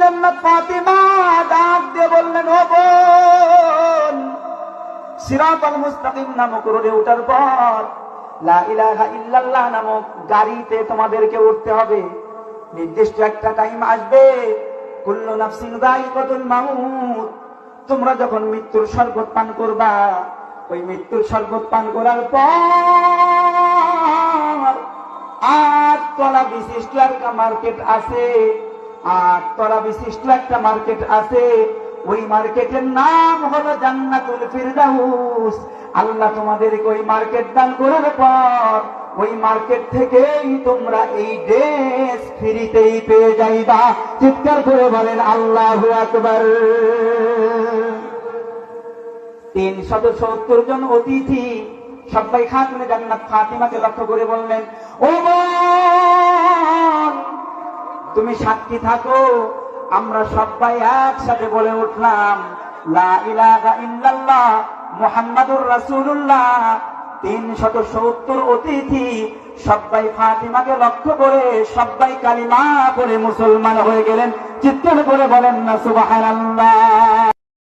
জান্নাত ফাতিমা ডাক দিয়ে বললেন, ও বোন, সিরাতাল মুস্তাকিম নামক রোডে ওঠার পর লা ইলাহা ইল্লাল্লাহ নামক গাড়িতে তোমাদেরকে উঠতে হবে। নির্দিষ্ট একটা টাইম আসবে, কুল্লু নাফসিন যায়িকাতুল মাউত। তোমরা যখন মৃত্যুর শরবত পান করবা, ওই মৃত্যুর শরবত পান করার পর 8 তলা বিশিষ্ট একটা মার্কেট আছে, 8 তলা বিশিষ্ট একটা মার্কেট আছে। ওই মার্কেটের নাম হলো জান্নাতুল ফিরদাউস। আল্লাহ তোমাদেরকে ওই মার্কেট দান করার পর ওই মার্কেট থেকেই তোমরা এই ড্রেস ফ্রিতেই পেয়ে যাইবা। চিৎকার করে বলেন আল্লাহু আকবার। 370 জন অতিথি সবাই খাতুনে জান্নাত ফাতিমাকে লক্ষ্য করে বললেন, ও বোন, তুমি সাক্ষী থাকো, আমরা সবাই একসাথে বলে উঠলাম, লা ইলাহা ইল্লাল্লাহ মুহাম্মাদুর রাসূলুল্লাহ। 370 অতিথি সবাই ফাতিমাকে লক্ষ্য করে সবাই কালিমা পড়ে মুসলমান হয়ে গেলেন। চিৎকার করে বলেন না সুবহানাল্লাহ।